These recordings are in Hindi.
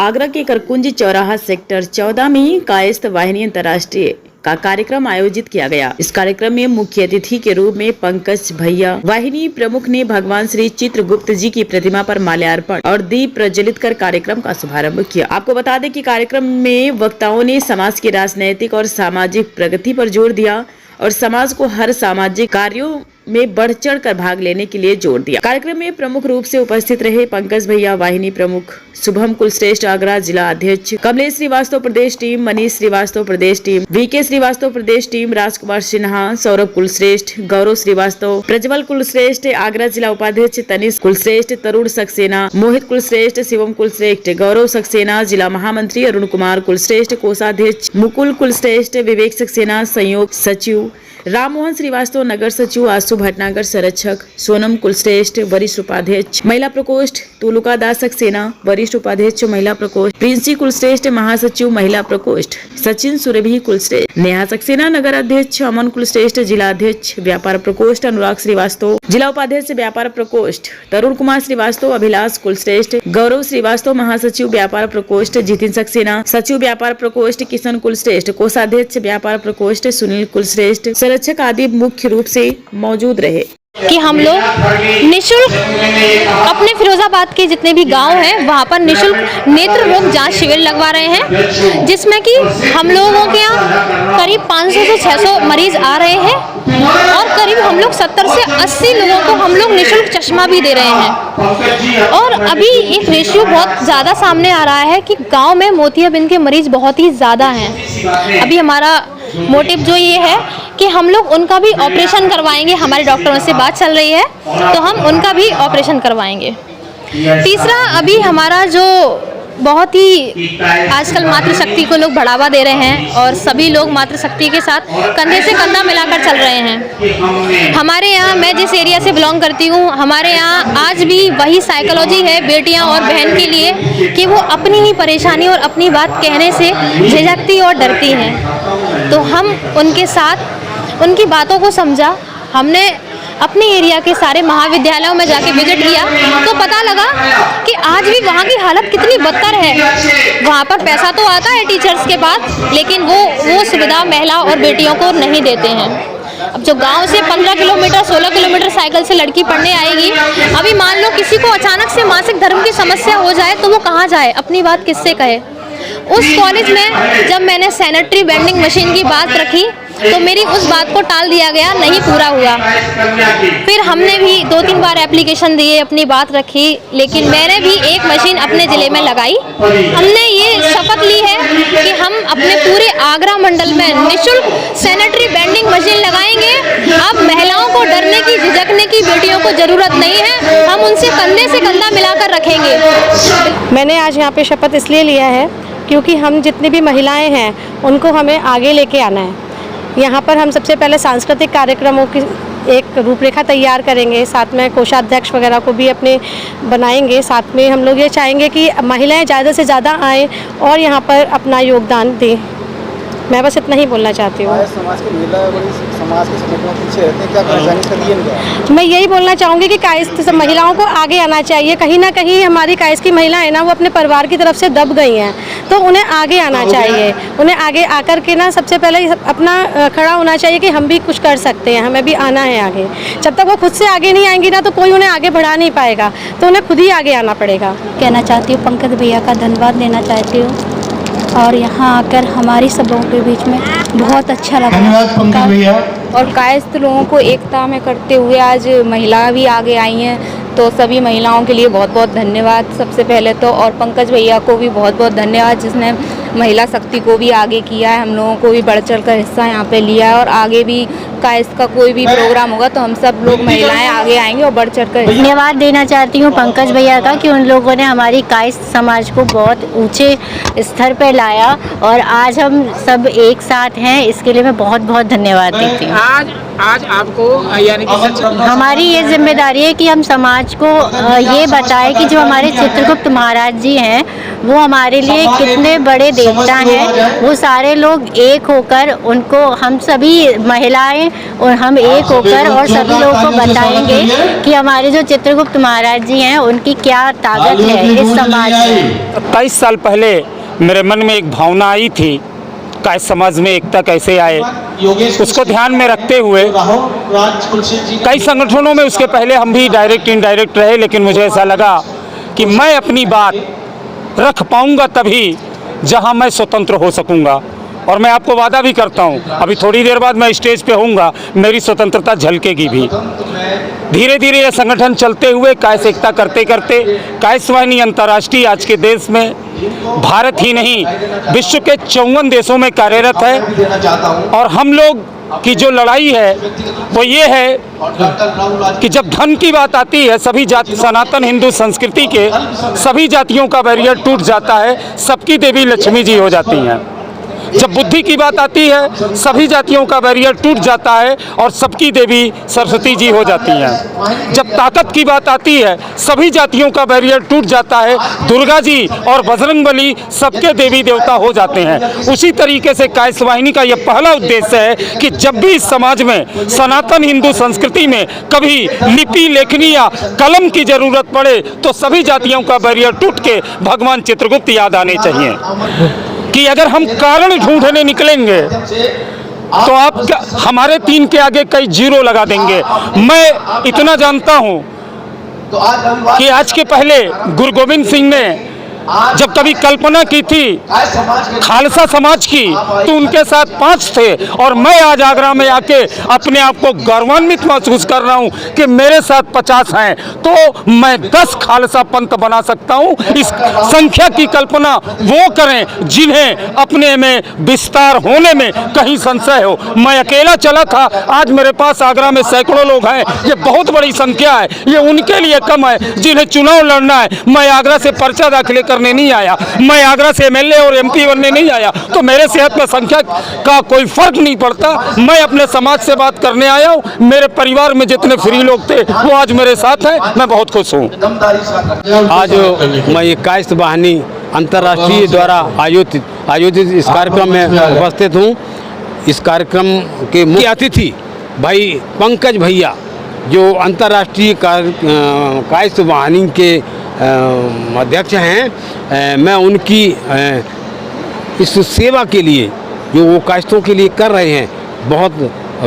आगरा के करकुंज चौराहा सेक्टर 14 में कायस्थ वाहिनी अंतर्राष्ट्रीय का कार्यक्रम आयोजित किया गया। इस कार्यक्रम में मुख्य अतिथि के रूप में पंकज भैया वाहिनी प्रमुख ने भगवान श्री चित्रगुप्त जी की प्रतिमा पर माल्यार्पण और दीप प्रज्वलित कर कार्यक्रम का शुभारंभ किया। आपको बता दें कि कार्यक्रम में वक्ताओं ने समाज की राजनैतिक और सामाजिक प्रगति पर जोर दिया और समाज को हर सामाजिक कार्यों में बढ़ चढ़ कर भाग लेने के लिए जोर दिया। कार्यक्रम में प्रमुख रूप से उपस्थित रहे पंकज भैया वाहिनी प्रमुख, शुभम कुलश्रेष्ठ आगरा जिला अध्यक्ष, कमलेश श्रीवास्तव प्रदेश टीम, मनीष श्रीवास्तव प्रदेश टीम, वीके श्रीवास्तव प्रदेश टीम, राजकुमार सिन्हा, सौरभ कुलश्रेष्ठ, गौरव श्रीवास्तव, प्रज्वल कुलश्रेष्ठ आगरा जिला उपाध्यक्ष, तनिष कुलश्रेष्ठ तरुण सक्सेना, मोहित कुलश्रेष्ठ, शिवम कुलश्रेष्ठ गौरव सक्सेना, जिला महामंत्री अरुण कुमार कुलश्रेष्ठ कोषाध्यक्ष, मुकुल कुलश्रेष्ठ विवेक सक्सेना संयोग सचिव, राममोहन श्रीवास्तव नगर सचिव, आशु भटनागर संरक्षक, सोनम कुलश्रेष्ठ वरिष्ठ उपाध्यक्ष महिला प्रकोष्ठ, तुलुका दास सक्सेना वरिष्ठ उपाध्यक्ष महिला प्रकोष्ठ, प्रिंसी कुलश्रेष्ठ महासचिव महिला प्रकोष्ठ, सचिन सुरभि कुलश्रेष्ठ, नेहा सक्सेना नगर अध्यक्ष, अमन कुलश्रेष्ठ जिला अध्यक्ष व्यापार प्रकोष्ठ, अनुराग श्रीवास्तव जिला उपाध्यक्ष व्यापार प्रकोष्ठ, तरुण कुमार श्रीवास्तव, अभिलाष कुलश्रेष्ठ, गौरव श्रीवास्तव महासचिव व्यापार प्रकोष्ठ, जितिन सक्सेना सचिव व्यापार प्रकोष्ठ, किशन कुलश्रेष्ठ कोषाध्यक्ष व्यापार प्रकोष्ठ, सुनील कुलश्रेष्ठ संरक्षक आदि मुख्य रूप से मौजूद रहे। कि हम लोग निःशुल्क अपने फिरोजाबाद के जितने भी गांव हैं वहां पर निःशुल्क नेत्र रोग जांच शिविर लगवा रहे हैं, जिसमें कि हम लोगों के यहाँ करीब 500 से 600 मरीज आ रहे हैं और करीब हम लोग 70 से 80 लोगों को हम लोग निःशुल्क चश्मा भी दे रहे हैं। और अभी एक रेशियो बहुत ज़्यादा सामने आ रहा है कि गाँव में मोतियाबिंद के मरीज बहुत ही ज़्यादा हैं। अभी हमारा मोटिव जो ये है कि हम लोग उनका भी ऑपरेशन करवाएंगे, हमारे डॉक्टरों से बात चल रही है तो हम उनका भी ऑपरेशन करवाएंगे। तीसरा, अभी हमारा जो बहुत ही आजकल मातृशक्ति को लोग बढ़ावा दे रहे हैं और सभी लोग मातृशक्ति के साथ कंधे से कंधा मिलाकर चल रहे हैं। हमारे यहाँ, मैं जिस एरिया से बिलोंग करती हूँ, हमारे यहाँ आज भी वही साइकोलॉजी है बेटियाँ और बहन के लिए कि वो अपनी ही परेशानी और अपनी बात कहने से झिझकती और डरती हैं। तो हम उनके साथ उनकी बातों को समझा। हमने अपने एरिया के सारे महाविद्यालयों में जाके विजिट किया तो पता लगा कि आज भी वहाँ की हालत कितनी बदतर है। वहाँ पर पैसा तो आता है टीचर्स के पास, लेकिन वो सुविधा महिला और बेटियों को नहीं देते हैं। अब जो गांव से 15 किलोमीटर 16 किलोमीटर साइकिल से लड़की पढ़ने आएगी, अभी मान लो किसी को अचानक से मासिक धर्म की समस्या हो जाए तो वो कहाँ जाए, अपनी बात किससे कहे। उस कॉलेज में जब मैंने सैनिटरी वेंडिंग मशीन की बात रखी तो मेरी उस बात को टाल दिया गया, नहीं पूरा हुआ। फिर हमने भी 2-3 बार एप्लीकेशन दिए, अपनी बात रखी, लेकिन मैंने भी एक मशीन अपने ज़िले में लगाई। हमने ये शपथ ली है कि हम अपने पूरे आगरा मंडल में निःशुल्क सैनिटरी वेंडिंग मशीन लगाएंगे। अब महिलाओं को डरने की, झिझकने की बेटियों को ज़रूरत नहीं है, हम उनसे कंधे से कंधा मिलाकर रखेंगे। मैंने आज यहाँ पे शपथ इसलिए लिया है क्योंकि हम जितनी भी महिलाएं हैं उनको हमें आगे लेके आना है। यहाँ पर हम सबसे पहले सांस्कृतिक कार्यक्रमों की एक रूपरेखा तैयार करेंगे, साथ में कोषाध्यक्ष वगैरह को भी अपने बनाएंगे। साथ में हम लोग ये चाहेंगे कि महिलाएं ज़्यादा से ज़्यादा आएँ और यहाँ पर अपना योगदान दें। मैं बस इतना ही बोलना चाहती हूँ। समाज के महिला समाज के संगठनों के पीछे रहते हैं, क्या करना चाहिए? मैं यही बोलना चाहूँगी कि कायस्थ महिलाओं को आगे आना चाहिए। कहीं ना कहीं हमारी कायस्थ की महिलाएं ना वो अपने परिवार की तरफ से दब गई हैं, तो उन्हें आगे आना चाहिए। उन्हें आगे आकर के ना सबसे पहले अपना खड़ा होना चाहिए कि हम भी कुछ कर सकते हैं, हमें भी आना है आगे। जब तक वो खुद से आगे नहीं आएंगी ना तो कोई उन्हें आगे बढ़ा नहीं पाएगा, तो उन्हें खुद ही आगे आना पड़ेगा। कहना चाहती हूँ, पंकज भैया का धन्यवाद देना चाहती हूँ और यहाँ आकर हमारी सबों के बीच में बहुत अच्छा लगा। धन्यवाद पंकज भैया। और कायस्थ लोगों को एकता में करते हुए आज महिला भी आगे आई हैं, तो सभी महिलाओं के लिए बहुत बहुत धन्यवाद सबसे पहले तो। और पंकज भैया को भी बहुत बहुत धन्यवाद, जिसने महिला शक्ति को भी आगे किया है, हम लोगों को भी बढ़ चढ़ कर हिस्सा यहाँ पे लिया है। और आगे भी कायस्थ का कोई भी प्रोग्राम होगा तो हम सब लोग महिलाएं आगे आएंगे और बढ़ चढ़ कर। धन्यवाद देना चाहती हूँ पंकज भैया का कि उन लोगों ने हमारी कायस्थ समाज को बहुत ऊंचे स्तर पर लाया और आज हम सब एक साथ हैं, इसके लिए मैं बहुत बहुत धन्यवाद देती हूँ। आज आपको यानी कि हमारी ये जिम्मेदारी है कि हम समाज समाज को ये बताए कि जो हमारे चित्रगुप्त महाराज जी हैं वो हमारे लिए कितने बड़े देवता हैं। वो सारे लोग एक होकर उनको, हम सभी महिलाएं और हम एक होकर और सभी लोगों को बताएंगे कि हमारे जो चित्रगुप्त महाराज जी हैं उनकी क्या ताकत है इस समाज में। 27 साल पहले मेरे मन में एक भावना आई थी कि समाज में एकता कैसे आए। उसको ध्यान में रखते हुए कई संगठनों में उसके पहले हम भी डायरेक्ट इनडायरेक्ट रहे, लेकिन मुझे ऐसा लगा कि मैं अपनी बात रख पाऊंगा तभी जहां मैं स्वतंत्र हो सकूंगा। और मैं आपको वादा भी करता हूं, अभी थोड़ी देर बाद मैं स्टेज पे होऊंगा, मेरी स्वतंत्रता झलकेगी भी। धीरे धीरे ये संगठन चलते हुए कायस एकता करते करते कायस वाहिनी अंतर्राष्ट्रीय आज के देश में, भारत ही नहीं विश्व के 54 देशों में कार्यरत है। और हम लोग की जो लड़ाई है वो ये है कि जब धन की बात आती है, सभी जाति, सनातन हिंदू संस्कृति के सभी जातियों का बैरियर टूट जाता है, सबकी देवी लक्ष्मी जी हो जाती हैं। जब बुद्धि की बात आती है, सभी जातियों का बैरियर टूट जाता है और सबकी देवी सरस्वती जी हो जाती हैं। जब ताकत की बात आती है, सभी जातियों का बैरियर टूट जाता है, दुर्गा जी और बजरंगबली सबके देवी देवता हो जाते हैं। उसी तरीके से कायस वाहिनी का यह पहला उद्देश्य है कि जब भी इस समाज में, सनातन हिंदू संस्कृति में कभी लिपि, लेखनी या कलम की जरूरत पड़े तो सभी जातियों का बैरियर टूट के भगवान चित्रगुप्त याद आने चाहिए। कि अगर हम कारण ढूंढने निकलेंगे तो आप हमारे 3 के आगे कई जीरो लगा देंगे। मैं इतना जानता हूं कि आज के पहले गुरु गोविंद सिंह ने जब कभी कल्पना की थी खालसा समाज की, तो उनके साथ 5 थे। और मैं आज आगरा में आके अपने आप को गौरवान्वित महसूस कर रहा हूं कि मेरे साथ 50 हैं, तो मैं 10 खालसा पंथ बना सकता हूं। इस संख्या की कल्पना वो करें जिन्हें अपने में विस्तार होने में कहीं संशय हो। मैं अकेला चला था, आज मेरे पास आगरा में सैकड़ों लोग हैं। ये बहुत बड़ी संख्या है, ये उनके लिए कम है जिन्हें चुनाव लड़ना है। मैं आगरा से पर्चा दाखिले करने नहीं आया, मैं आगरा से एमएलए और एमपी बनने नहीं आया, तो मेरे सेहत में संख्या का कोई फर्क नहीं पड़ता। मैं अपने समाज से बात करने आया हूं। मेरे परिवार में जितने फ्री लोग थे वो आज मेरे साथ हैं, मैं बहुत खुश हूं। आज मैं ये कायस्थ वाहिनी अंतर्राष्ट्रीय द्वारा आयोजित इस कार्यक्रम में उपस्थित हूं। इस कार्यक्रम के मुख्य अतिथि भाई पंकज भैया, जो अंतर्राष्ट्रीय कायस्थ वाहिनी के अध्यक्ष हैं, मैं उनकी इस सेवा के लिए जो वो कायस्थों के लिए कर रहे हैं बहुत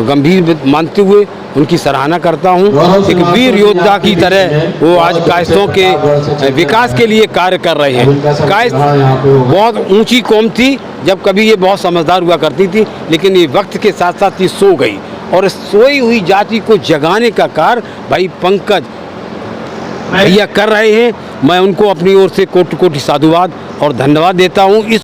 गंभीर मानते हुए उनकी सराहना करता हूं। एक वीर योद्धा की तरह वो आज कायस्थों के विकास के लिए कार्य कर रहे हैं। कायस्थ बहुत ऊंची कौम थी, जब कभी ये बहुत समझदार हुआ करती थी, लेकिन ये वक्त के साथ साथ ये सो गई, और सोई हुई जाति को जगाने का कार्य भाई पंकज भैया कर रहे हैं। मैं उनको अपनी ओर से कोटि कोटि साधुवाद और धन्यवाद देता हूँ। इस